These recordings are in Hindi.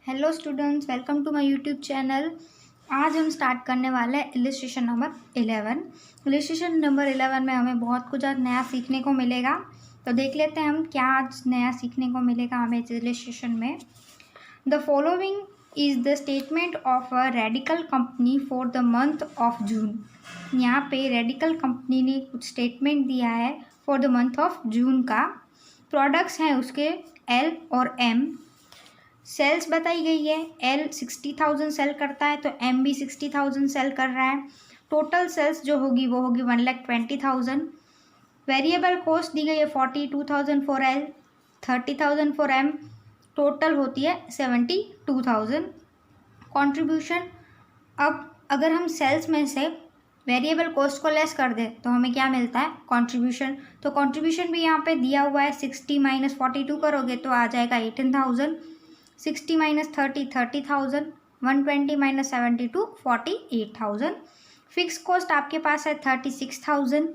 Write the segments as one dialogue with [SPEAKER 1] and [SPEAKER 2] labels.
[SPEAKER 1] Hello students, welcome to my YouTube channel. आज हम स्टार्ट करने वाले हैं इलस्ट्रेशन नंबर 11। इलस्ट्रेशन नंबर 11 में हमें बहुत कुछ आज नया सीखने को मिलेगा। तो देख लेते हैं हम क्या आज नया सीखने को मिलेगा हमें इस इलस्ट्रेशन में। The following is the statement of a radical company for the month of June. यहाँ पे रेडिकल कंपनी ने कुछ स्टेटमेंट दिया है for the month of June का। प्रोडक्ट्स हैं उसके एल और एम। सेल्स बताई गई है, एल 60,000 सेल करता है तो एम भी 60,000 सेल कर रहा है। टोटल सेल्स जो होगी वो होगी 1,20,000। वेरिएबल कॉस्ट दी गई है 42,000 for L, 30,000 for M, total होती है 72,000। कंट्रीब्यूशन, अब अगर हम सेल्स में से वेरिएबल कॉस्ट को लेस कर दें तो हमें क्या मिलता है, कंट्रीब्यूशन। तो कंट्रीब्यूशन भी यहाँ पे दिया हुआ है, 60 माइनस 42 करोगे तो आ जाएगा 18,000। 60 माइनस 30 30,000, 120 माइनस 72 48,000। फिक्स कॉस्ट आपके पास है 36,000।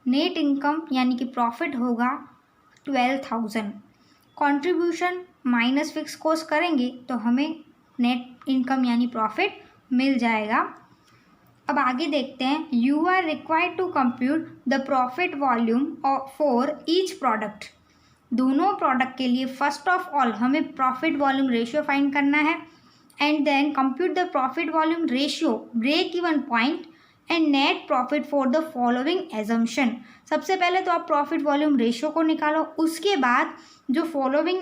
[SPEAKER 1] नेट इनकम यानी कि प्रॉफिट होगा 12,000। कंट्रीब्यूशन माइनस फिक्स कॉस्ट करेंगे तो हमें नेट इनकम यानी प्रॉफिट मिल जाएगा। अब आगे देखते हैं। You are required to compute the profit volume for each product. दोनों प्रोडक्ट के लिए फर्स्ट ऑफ ऑल हमें प्रॉफिट वॉल्यूम रेशियो फाइंड करना है and then compute the profit volume ratio, break even point and net profit for the following assumption. सबसे पहले तो आप प्रॉफिट वॉल्यूम रेशियो को निकालो, उसके बाद जो फॉलोइंग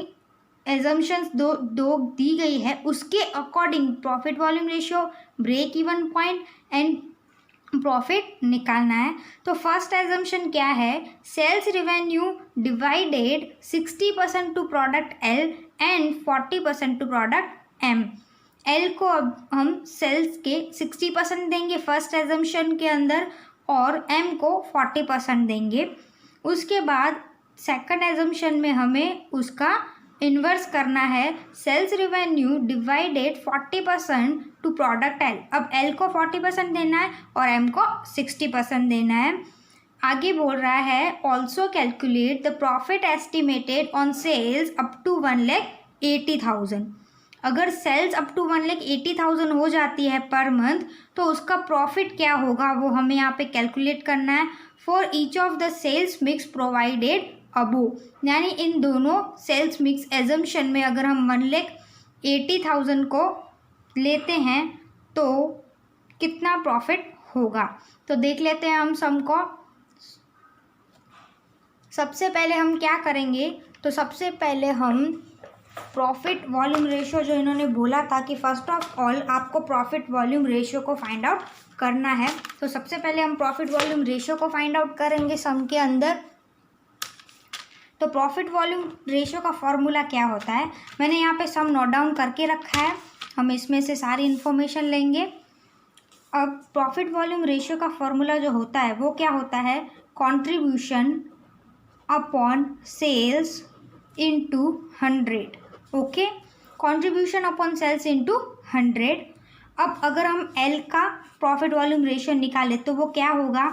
[SPEAKER 1] एजम्पशंस दो दी गई है उसके according profit volume ratio, break even point and profit निकालना है। तो फर्स्ट एजम्पशन क्या है, sales revenue divided 60% to product L and 40% to product M. L को अब हम सेल्स के 60% देंगे फर्स्ट एजम्पशन के अंदर और एम को 40% देंगे। उसके बाद सेकंड एजम्पशन में हमें उसका इन्वर्स करना है, sales revenue divided 40% to product L. अब एल को 40% देना है और एम को 60% देना है। आगे बोल रहा है also calculate the profit estimated on sales up to 1,80,000। अगर सेल्स अप टू 1,80,000 हो जाती है पर मंथ तो उसका प्रॉफिट क्या होगा वो हमें यहाँ पे कैलकुलेट करना है। For each of the sales mix provided above, यानी इन दोनों सेल्स मिक्स एजम्पशन में अगर हम 1,80,000 को लेते हैं तो कितना प्रॉफिट होगा। तो देख लेते हैं हम सम को। सबसे पहले हम क्या करेंगे, तो सबसे पहले हम प्रॉफिट वॉल्यूम रेशियो जो इन्होंने बोला था कि फर्स्ट ऑफ ऑल आपको प्रॉफिट वॉल्यूम रेशियो को फाइंड आउट करना है। तो सबसे पहले हम प्रॉफिट वॉल्यूम रेशियो को फाइंड आउट करेंगे सम के अंदर। तो प्रॉफिट वॉल्यूम रेशियो का फॉर्मूला क्या होता है, मैंने यहाँ पे सम नोट डाउन करके रखा है, हम इसमें से सारी इन्फॉर्मेशन लेंगे। अब प्रॉफिट वॉल्यूम रेशियो का फॉर्मूला जो होता है वो क्या होता है, contribution upon sales into 100। Okay, contribution upon sales into 100। अब अगर हम एल का प्रॉफिट वॉल्यूम रेशियो निकालें तो वो क्या होगा,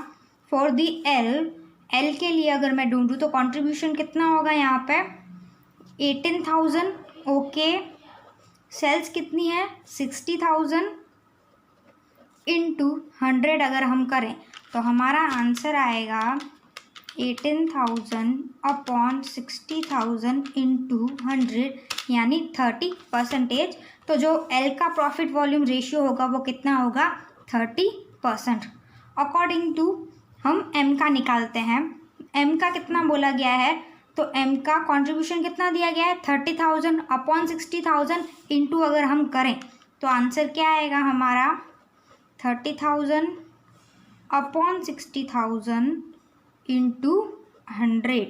[SPEAKER 1] फॉर दी एल के लिए अगर मैं ढूंढूँ तो कंट्रीब्यूशन कितना होगा यहाँ पे 18,000। ओके, सेल्स कितनी है 60,000 इंटू 100 अगर हम करें तो हमारा आंसर आएगा 18,000 अपॉन 60,000 इंटू 100 यानी 30%। तो जो एल का प्रॉफिट वॉल्यूम रेशियो होगा वो कितना होगा 30%। अकॉर्डिंग टू हम एम का निकालते हैं। एम का कितना बोला गया है, तो एम का कंट्रीब्यूशन कितना दिया गया है 30,000 अपॉन 60,000 इंटू अगर हम करें तो आंसर क्या आएगा हमारा 30,000 अपॉन 60,000 इंटू 100।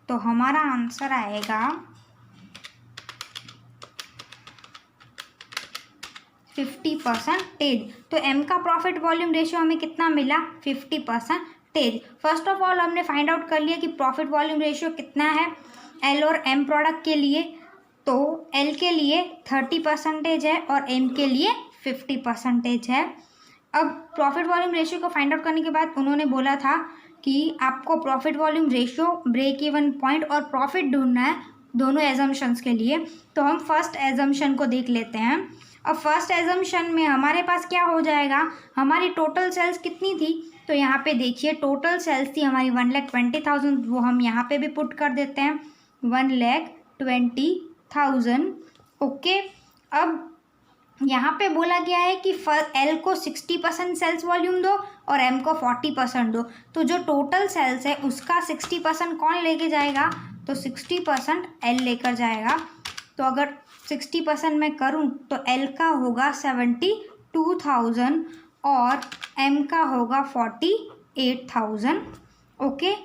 [SPEAKER 1] तो हमारा आंसर आएगा 50%। तो एम का प्रॉफिट वॉल्यूम रेशियो हमें कितना मिला 50%। फर्स्ट ऑफ ऑल हमने फाइंड आउट कर लिया कि प्रॉफिट वॉल्यूम रेशियो कितना है एल और एम प्रोडक्ट के लिए। तो एल के लिए 30% है और एम के लिए 50% है। अब प्रॉफिट वॉल्यूम रेशियो को फाइंड आउट करने के बाद उन्होंने बोला था कि आपको profit volume ratio, break even point और प्रॉफिट ढूंढना है दोनों एजम्पशंस के लिए। तो हम फर्स्ट एजम्पशन को देख लेते हैं। अब फर्स्ट एजम्पशन में हमारे पास क्या हो जाएगा, हमारी टोटल सेल्स कितनी थी, तो यहाँ पे देखिए टोटल सेल्स थी हमारी 1,20,000, वो हम यहाँ पे भी पुट कर देते हैं 1,20,000। ओके, अब यहाँ पे बोला गया है कि एल को 60% सेल्स वॉल्यूम दो और एम को 40% दो। तो जो टोटल सेल्स है उसका 60% कौन लेके जाएगा, तो 60% एल लेकर जाएगा। तो अगर 60% मैं करूँ तो एल का होगा 72,000 और एम का होगा 48,000। ओके,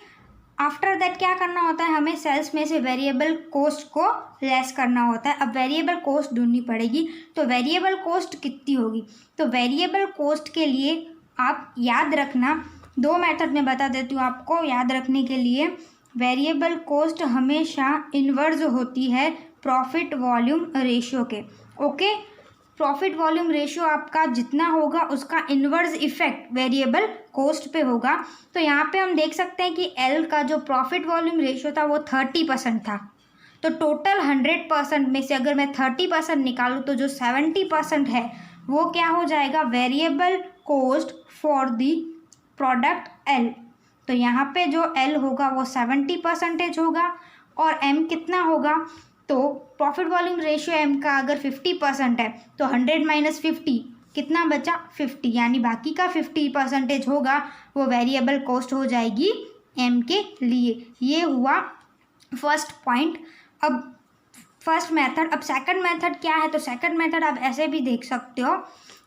[SPEAKER 1] आफ्टर दैट क्या करना होता है, हमें सेल्स में से वेरिएबल कोस्ट को लेस करना होता है। अब वेरिएबल कोस्ट ढूंढनी पड़ेगी, तो वेरिएबल कोस्ट कितनी होगी, तो वेरिएबल कोस्ट के लिए आप याद रखना, दो मेथड में बता देती हूँ आपको याद रखने के लिए। वेरिएबल कोस्ट हमेशा इन्वर्स होती है प्रॉफिट वॉल्यूम रेशियो के। ओके, प्रॉफिट वॉल्यूम रेशियो आपका जितना होगा उसका इन्वर्स इफेक्ट वेरिएबल कोस्ट पे होगा। तो यहाँ पे हम देख सकते हैं कि एल का जो प्रॉफिट वॉल्यूम रेशियो था वो 30% था। तो टोटल 100% में से अगर मैं 30% निकालूँ तो जो 70% है वो क्या हो जाएगा, variable cost for the product L. तो यहाँ पे जो एल होगा वो 70% होगा और एम कितना होगा, तो प्रॉफिट वॉल्यूम रेशियो एम का अगर 50% है तो 100 माइनस 50 कितना बचा, 50, यानी बाकी का 50% होगा वो वेरिएबल कॉस्ट हो जाएगी एम के लिए। ये हुआ फर्स्ट पॉइंट। अब फर्स्ट मेथड, अब सेकंड मेथड क्या है, तो सेकंड मेथड आप ऐसे भी देख सकते हो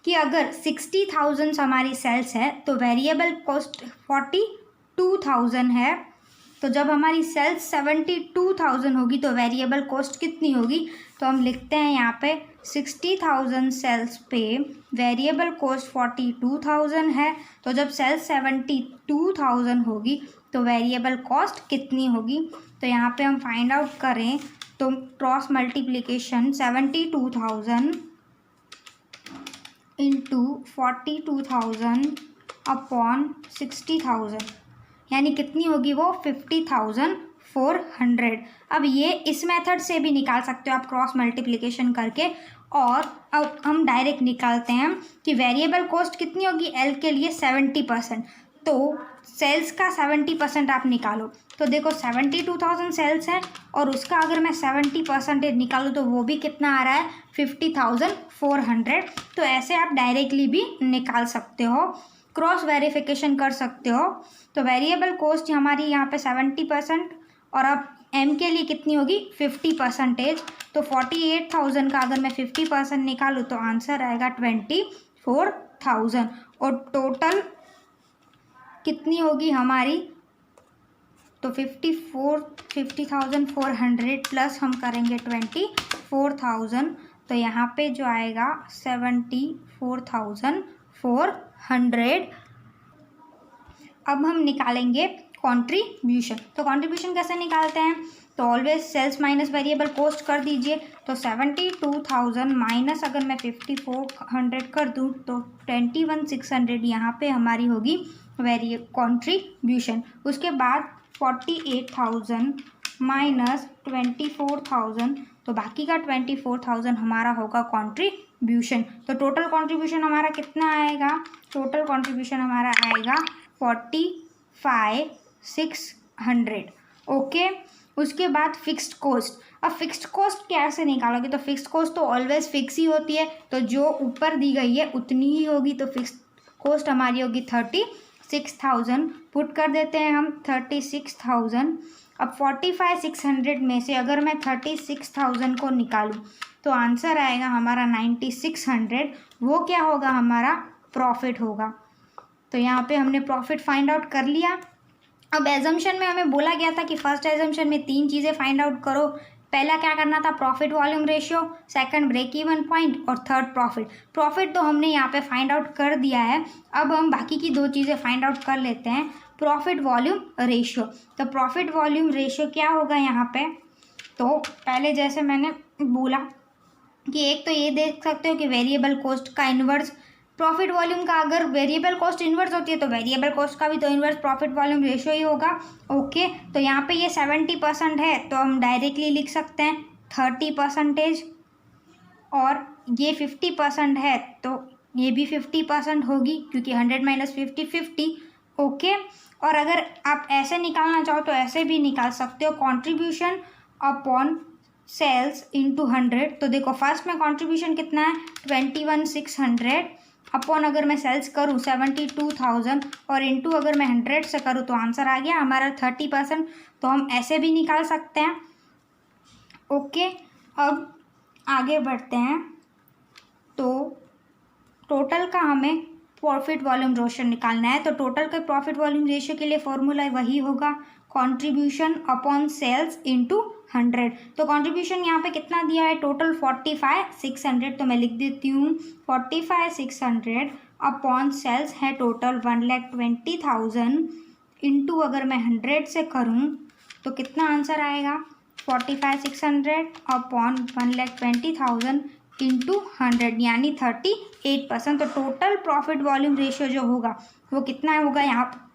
[SPEAKER 1] कि अगर 60,000 हमारी सेल्स है तो वेरिएबल कॉस्ट 42,000 है। तो जब हमारी सेल्स 72,000 होगी तो वेरिएबल कॉस्ट कितनी होगी, तो हम लिखते हैं यहाँ पे 60,000 सेल्स पे वेरिएबल कॉस्ट 42,000 है। तो जब सेल्स 72,000 होगी तो वेरिएबल कॉस्ट कितनी होगी, तो यहाँ पे हम फाइंड आउट करें तो क्रॉस मल्टीप्लिकेशन 72,000 इंटू 42,000 अपॉन 60,000 यानी कितनी होगी वो 50,400। अब ये इस मेथड से भी निकाल सकते हो आप क्रॉस मल्टीप्लिकेशन करके। और अब हम डायरेक्ट निकालते हैं कि वेरिएबल कॉस्ट कितनी होगी एल के लिए 70%, तो सेल्स का 70% आप निकालो। तो देखो 72,000 सेल्स है और उसका अगर मैं 70% निकालूँ तो वो भी कितना आ रहा है 50,400। तो ऐसे आप डायरेक्टली भी निकाल सकते हो, क्रॉस वेरिफिकेशन कर सकते हो। तो वेरिएबल कॉस्ट हमारी यहाँ पे 70% और अब एम के लिए कितनी होगी 50%। तो 48,000 का अगर मैं 50% निकालूँ तो आंसर आएगा 24,000 और टोटल कितनी होगी हमारी, तो 50,400 प्लस हम करेंगे 24,000 तो यहाँ पे जो आएगा 74,400। अब हम निकालेंगे कंट्रीब्यूशन। तो कंट्रीब्यूशन कैसे निकालते हैं, तो always sales minus variable cost कर दीजिए। तो 72,000 माइनस अगर मैं 5400 कर दूँ तो 21,600 यहाँ पे हमारी होगी कंट्रीब्यूशन। उसके बाद 48,000 माइनस 24,000 तो बाकी का 24,000 हमारा होगा कंट्रीब्यूशन। तो टोटल कंट्रीब्यूशन हमारा कितना आएगा, टोटल कंट्रीब्यूशन हमारा आएगा 45,600। ओके, उसके बाद फिक्स्ड कॉस्ट। अब फिक्स्ड कॉस्ट कैसे निकालोगे, तो फिक्स्ड कॉस्ट तो ऑलवेज फिक्स ही होती है, तो जो ऊपर दी गई है उतनी ही होगी। तो फिक्स्ड कॉस्ट हमारी होगी 36,000, पुट कर देते हैं हम 36,000। अब 45,600 में से अगर मैं 36,000 को निकालूं तो आंसर आएगा हमारा 9600। वो क्या होगा, हमारा प्रॉफिट होगा। तो यहाँ पे हमने प्रॉफिट फाइंड आउट कर लिया। अब एजम्पशन में हमें बोला गया था कि फर्स्ट एजम्पशन में 3 चीज़ें फाइंड आउट करो। पहला क्या करना था, profit volume ratio, second break even point और थर्ड प्रॉफिट। प्रॉफिट तो हमने यहाँ पे फाइंड आउट कर दिया है। अब हम बाकी की 2 चीज़ें फाइंड आउट कर लेते हैं। प्रॉफिट वॉल्यूम रेशियो, तो प्रॉफिट वॉल्यूम रेशियो क्या होगा यहाँ पे, तो पहले जैसे मैंने बोला कि एक तो ये देख सकते हो कि वेरिएबल कॉस्ट का इन्वर्स प्रॉफिट वॉल्यूम का अगर वेरिएबल कॉस्ट इन्वर्स होती है तो वेरिएबल कॉस्ट का भी तो इन्वर्स प्रॉफिट वॉल्यूम रेशियो ही होगा। ओके, तो यहाँ पे ये 70% है तो हम डायरेक्टली लिख सकते हैं 30%, और ये 50% है तो ये भी 50% होगी, क्योंकि 100 माइनस 50 50। ओके, और अगर आप ऐसे निकालना चाहो तो ऐसे भी निकाल सकते हो, कंट्रीब्यूशन अपॉन सेल्स इंटू 100। तो देखो फर्स्ट में कंट्रीब्यूशन कितना है 21,600 अपॉन अगर मैं सेल्स करूँ 72,000 और इंटू अगर मैं 100 से करूँ तो आंसर आ गया हमारा 30%। तो हम ऐसे भी निकाल सकते हैं। ओके, अब आगे बढ़ते हैं। तो टोटल का हमें प्रॉफिट वॉल्यूम रेशियो निकालना है। तो टोटल के प्रॉफिट वॉल्यूम रेशियो के लिए फॉर्मूला वही होगा, कंट्रीब्यूशन अपॉन सेल्स इंटू 100। तो कंट्रीब्यूशन यहाँ पे कितना दिया है टोटल 45,600, तो मैं लिख देती हूँ 45,600 अपॉन सेल्स है टोटल 1,20,000 इंटू अगर मैं 100 से करूँ तो कितना आंसर आएगा 45,600 अपॉन 1,20,000 इंटू 100 यानी 38%। तो टोटल प्रॉफिट वॉल्यूम रेशियो जो होगा वो कितना होगा यहाँ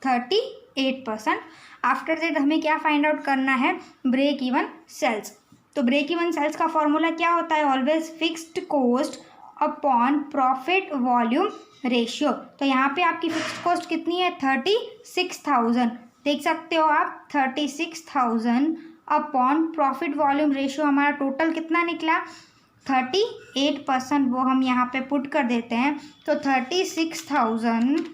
[SPEAKER 1] 38%। आफ्टर दैट हमें क्या फाइंड आउट करना है, ब्रेक इवन सेल्स। तो ब्रेक इवन सेल्स का फॉर्मूला क्या होता है, always fixed cost upon profit volume ratio. तो यहाँ पे आपकी फिक्स्ड कॉस्ट कितनी है 36,000, देख सकते हो आप 36,000 अपॉन प्रॉफिट वॉल्यूम रेशियो हमारा टोटल कितना निकला 38%। वो हम यहाँ पे पुट कर देते हैं। तो 36,000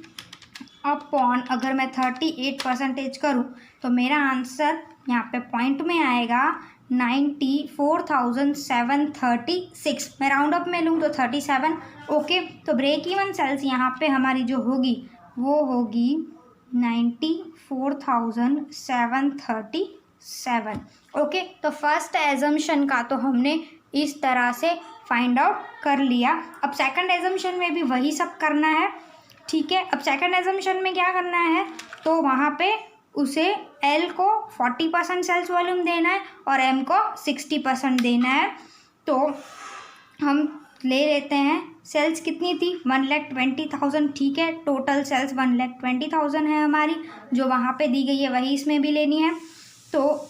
[SPEAKER 1] अपॉन अगर मैं 38% करूँ तो मेरा आंसर यहाँ पे पॉइंट में आएगा 94,736। मैं राउंड अप में लूँ तो 37। ओके, तो ब्रेक इवन सेल्स यहाँ पे हमारी जो होगी वो होगी 94,737। ओके, तो फर्स्ट एजम्पशन का तो हमने इस तरह से फाइंड आउट कर लिया। अब सेकंड एजम्पशन में भी वही सब करना है। ठीक है, अब सेकंड एजम्पशन में क्या करना है, तो वहाँ पे उसे एल को 40% सेल्स वॉल्यूम देना है और एम को 60% देना है। तो हम ले लेते हैं सेल्स कितनी थी 1,20,000। ठीक है, टोटल सेल्स 1,20,000 है हमारी, जो वहाँ पे दी गई है वही इसमें भी लेनी है। तो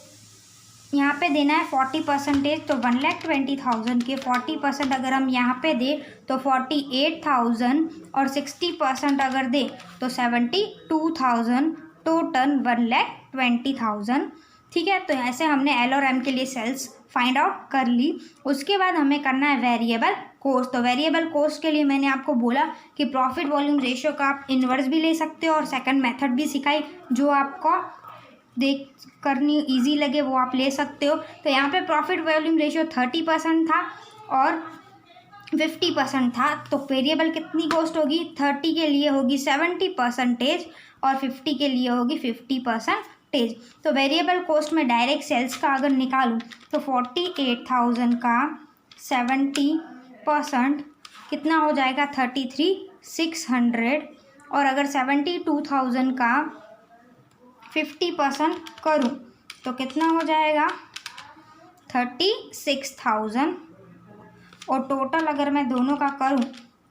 [SPEAKER 1] यहाँ पे देना है 40%। तो 1,20,000 के 40% अगर हम यहाँ पे दें तो 48,000 और 60% अगर दें तो 72,000, टोटल 1,20,000। ठीक है, तो ऐसे हमने एल और एम के लिए सेल्स फाइंड आउट कर ली। उसके बाद हमें करना है वेरिएबल कॉस्ट। तो वेरिएबल कॉस्ट के लिए मैंने आपको बोला कि प्रॉफिट वॉल्यूम रेशियो का आप इन्वर्स भी ले सकते हो और सेकंड मेथड भी सिखाई, जो आपको देख करनी इजी लगे वो आप ले सकते हो। तो यहाँ पे प्रॉफिट वॉल्यूम रेशियो 30% था और 50% था। तो वेरिएबल कितनी कॉस्ट होगी 30 के लिए होगी 70% और 50 के लिए होगी 50%। तो वेरिएबल कॉस्ट में डायरेक्ट सेल्स का अगर निकालूँ तो 48,000 का 70% कितना हो जाएगा 33,600 और अगर 72,000 का 50% करूँ तो कितना हो जाएगा 36,000 और टोटल अगर मैं दोनों का करूँ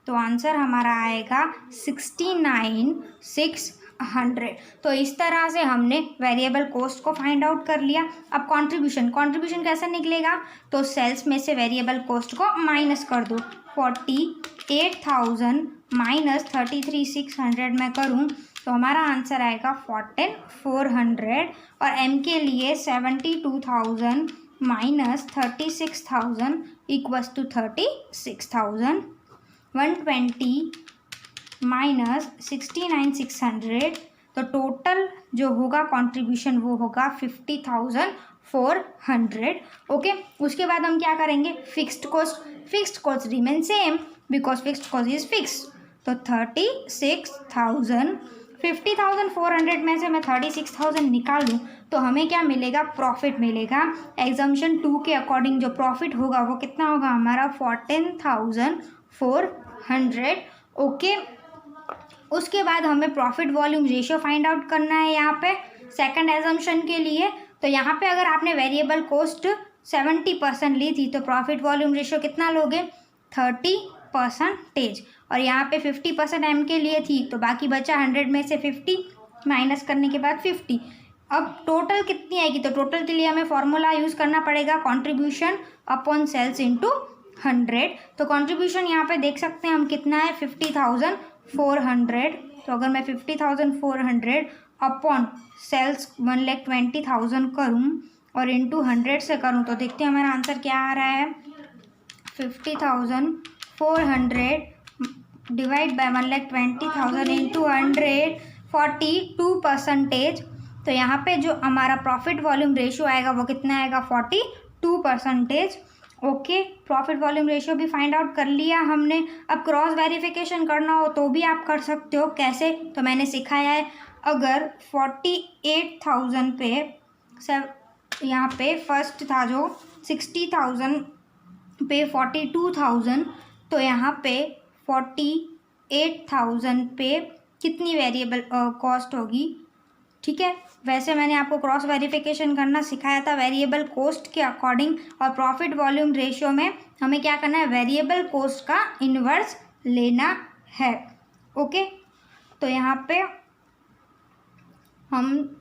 [SPEAKER 1] तो आंसर हमारा आएगा 69,600। तो इस तरह से हमने वेरिएबल कॉस्ट को फाइंड आउट कर लिया। अब कंट्रीब्यूशन कैसे निकलेगा, तो सेल्स में से वेरिएबल कॉस्ट को माइनस कर दो। 48,000 माइनस 33,600 में करूँ तो हमारा आंसर आएगा 14,400 और एम के लिए 72,000 माइनस 36,000 इक्वल्स टू 36,000। 120 माइनस 69,600। तो टोटल जो होगा कंट्रीब्यूशन वो होगा 50,400। ओके, उसके बाद हम क्या करेंगे, fixed cost remain same because fixed cost is fix. तो 36,000 50,400 में से मैं 36,000 निकाल दूँ तो हमें क्या मिलेगा, प्रॉफिट मिलेगा। एग्जाम्पशन 2 के अकॉर्डिंग जो प्रॉफिट होगा वो कितना होगा हमारा 14,400। ओके, उसके बाद हमें profit volume ratio find out करना है यहाँ पे सेकंड एजम्पशन के लिए। तो यहाँ पे अगर आपने वेरिएबल कॉस्ट 70% ली थी तो प्रॉफिट वॉल्यूम रेशियो कितना लोगे 30 परसेंटेज, और यहाँ पे 50% एम के लिए थी तो बाकी बचा 100 में से 50 माइनस करने के बाद 50। अब टोटल कितनी आएगी, तो टोटल के लिए हमें फॉर्मूला यूज़ करना पड़ेगा कंट्रीब्यूशन अपॉन सेल्स इनटू 100। तो कंट्रीब्यूशन यहाँ पे देख सकते हैं हम कितना है 50,400। तो अगर मैं 50,400 अपॉन सेल्स 1,20,000 करूँ और इंटू 100 से करूँ तो देखते हैं हमारा आंसर क्या आ रहा है। 50,400 डिवाइड बाय 1,20,000 इंटू 100 42%। तो यहाँ पे जो हमारा प्रॉफिट वॉल्यूम रेशियो आएगा वो कितना आएगा 42%। ओके, प्रॉफिट वॉल्यूम रेशियो भी फाइंड आउट कर लिया हमने। अब क्रॉस वेरिफिकेशन करना हो तो भी आप कर सकते हो। कैसे, तो मैंने सिखाया है। अगर 48,000 पे यहाँ पे फर्स्ट था जो 60,000 पे 42,000, तो यहाँ पे 48,000 पे कितनी वेरिएबल कॉस्ट होगी। ठीक है, वैसे मैंने आपको क्रॉस वेरिफिकेशन करना सिखाया था वेरिएबल कोस्ट के अकॉर्डिंग, और प्रॉफिट वॉल्यूम रेशियो में हमें क्या करना है, वेरिएबल कोस्ट का इन्वर्स लेना है। ओके, तो यहाँ पे हम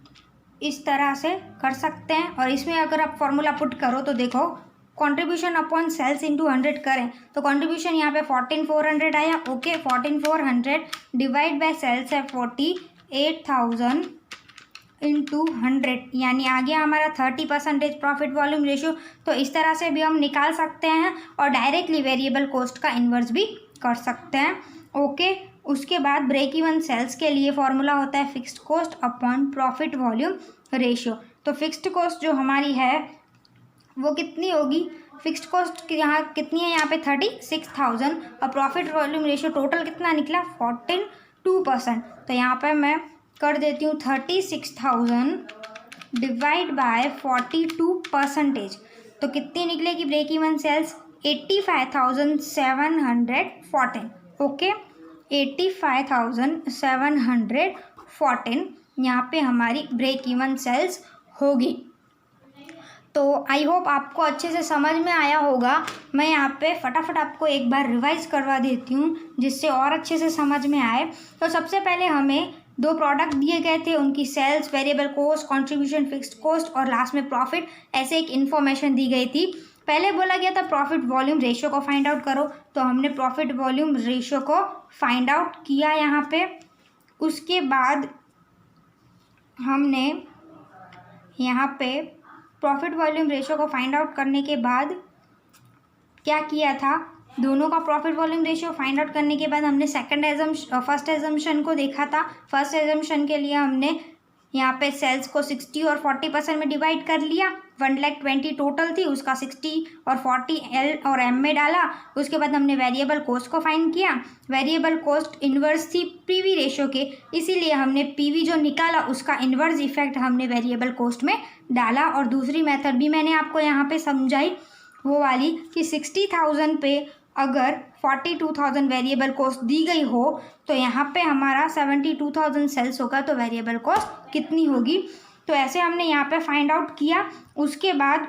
[SPEAKER 1] इस तरह से कर सकते हैं। और इसमें अगर आप फॉर्मूला पुट करो तो देखो कंट्रीब्यूशन अपॉन सेल्स इंटू 100 करें तो कंट्रीब्यूशन यहाँ पे 14,400 आया। ओके, 14,400 डिवाइड बाय सेल्स है 48,000 इंटू 100, यानी आ गया हमारा 30% प्रॉफिट वॉल्यूम रेशियो। तो इस तरह से भी हम निकाल सकते हैं और डायरेक्टली वेरिएबल कॉस्ट का इन्वर्स भी कर सकते हैं। ओके, उसके बाद ब्रेक इवन सेल्स के लिए फॉर्मूला होता है fixed cost upon profit volume ratio. तो फिक्स्ड कॉस्ट जो हमारी है वो कितनी होगी, फिक्स्ड कॉस्ट यहाँ कितनी है, यहाँ पे 36,000, और प्रॉफिट वॉल्यूम रेशियो टोटल कितना निकला 42%। तो यहाँ पे मैं कर देती हूँ 36,000 डिवाइड बाय 42%। तो कितनी निकलेगी ब्रेक इवन सेल्स 85,714। ओके, 85,714 यहाँ पे हमारी ब्रेक इवन सेल्स होगी। तो आई होप आपको अच्छे से समझ में आया होगा। मैं यहाँ पे फटाफट आपको एक बार रिवाइज करवा देती हूँ जिससे और अच्छे से समझ में आए। तो सबसे पहले हमें दो प्रोडक्ट दिए गए थे, उनकी sales, variable cost, contribution, fixed cost और लास्ट में प्रॉफिट, ऐसे एक इन्फॉर्मेशन दी गई थी। पहले बोला गया था प्रॉफिट वॉल्यूम रेशियो को फाइंड आउट करो, तो हमने प्रॉफिट वॉल्यूम रेशियो को फाइंड आउट किया यहाँ पे। उसके बाद हमने यहाँ पे प्रॉफिट वॉल्यूम रेशियो को फाइंड आउट करने के बाद क्या किया था, दोनों का profit volume ratio find out करने के बाद हमने फर्स्ट एजम्पशन को देखा था। फर्स्ट एजम्पशन के लिए हमने यहाँ पे सेल्स को 60 और 40% में डिवाइड कर लिया। 1,20,000 टोटल थी, उसका 60 और 40 एल और एम में डाला। उसके बाद हमने वेरिएबल कॉस्ट को फाइंड किया। वेरिएबल कॉस्ट इन्वर्स थी पीवी रेशियो के, इसीलिए हमने पीवी जो निकाला उसका इन्वर्स इफेक्ट हमने वेरिएबल कॉस्ट में डाला। और दूसरी मेथड भी मैंने आपको यहाँ पे समझाई, वो वाली कि 60,000 पे अगर 42,000 वेरिएबल कॉस्ट दी गई हो तो यहाँ पे हमारा 72,000 सेल्स होगा, तो वेरिएबल कॉस्ट कितनी होगी। तो ऐसे हमने यहाँ पे फाइंड आउट किया। उसके बाद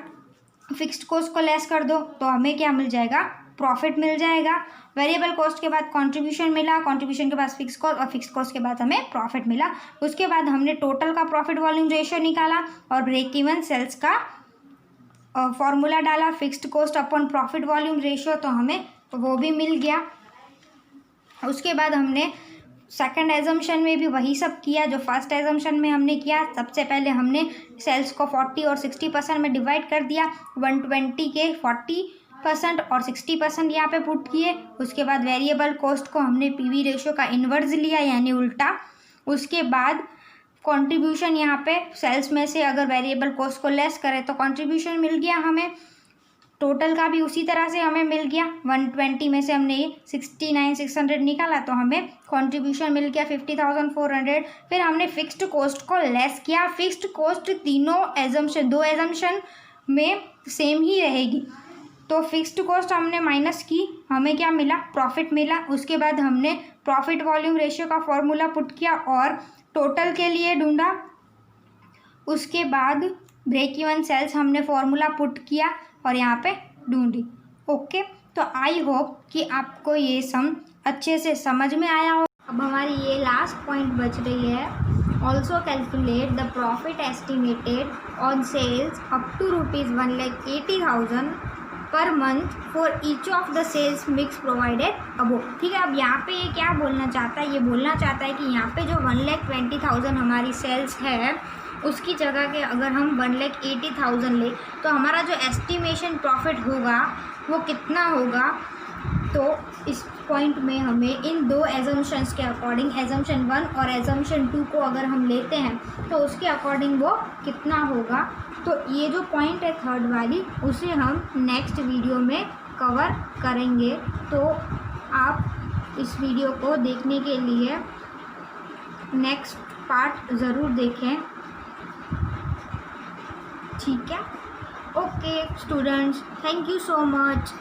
[SPEAKER 1] फिक्स्ड कॉस्ट को लेस कर दो तो हमें क्या मिल जाएगा, प्रॉफिट मिल जाएगा। वेरिएबल कॉस्ट के बाद कंट्रीब्यूशन मिला, कंट्रीब्यूशन के बाद फिक्स्ड कॉस्ट और फिक्स्ड कॉस्ट के बाद हमें प्रॉफिट मिला। उसके बाद हमने टोटल का प्रॉफिट वॉल्यूम रेशियो निकाला और ब्रेक इवन सेल्स का फॉर्मूला डाला, fixed cost upon profit volume ratio, तो हमें वो भी मिल गया। उसके बाद हमने सेकंड एजम्पशन में भी वही सब किया जो फर्स्ट एजम्पशन में हमने किया। सबसे पहले हमने सेल्स को 40 और 60% में डिवाइड कर दिया। 120 के 40% और 60% यहाँ पे पुट किए। उसके बाद वेरिएबल कॉस्ट को हमने पीवी रेशियो का इन्वर्स लिया, यानी उल्टा। उसके बाद कंट्रीब्यूशन यहाँ पे सेल्स में से अगर वेरिएबल कॉस्ट को लेस करें तो कंट्रीब्यूशन मिल गया हमें। टोटल का भी उसी तरह से हमें मिल गया। 120 में से हमने 69,600 निकाला तो हमें कंट्रीब्यूशन मिल गया 50,400। फिर हमने फिक्स्ड कॉस्ट को लेस किया। फिक्स्ड कॉस्ट तीनों एजम्पशन, दो एजम्पशन में सेम ही रहेगी, तो फिक्स्ड कॉस्ट हमने माइनस की, हमें क्या मिला, प्रॉफिट मिला। उसके बाद हमने प्रॉफिट वॉल्यूम रेशियो का फॉर्मूला पुट किया और टोटल के लिए ढूंढा। उसके बाद ब्रेक इवन सेल्स हमने फॉर्मूला पुट किया और यहाँ पे ढूंढी। ओके, तो आई होप कि आपको ये सम अच्छे से समझ में आया हो। अब हमारी ये लास्ट पॉइंट बच रही है। Also calculate the profit estimated on sales up to ₹1,80,000 per month for each of the sales mix provided above. ठीक है, अब यहाँ पे ये क्या बोलना चाहता है, ये बोलना चाहता है कि यहाँ पे जो 1,20,000 हमारी सेल्स है उसकी जगह के अगर हम 1,80,000 ले तो हमारा जो एस्टिमेशन प्रॉफिट होगा वो कितना होगा। तो इस पॉइंट में हमें इन दो एजम्पशंस के अकॉर्डिंग, एजम्पशन 1 और एजम्पशन 2 को अगर हम लेते हैं तो उसके अकॉर्डिंग वो कितना होगा। तो ये जो पॉइंट है थर्ड वाली, उसे हम नेक्स्ट वीडियो में कवर करेंगे। तो आप इस वीडियो को देखने के लिए नेक्स्ट पार्ट ज़रूर देखें। ठीक है, okay students, thank you so much.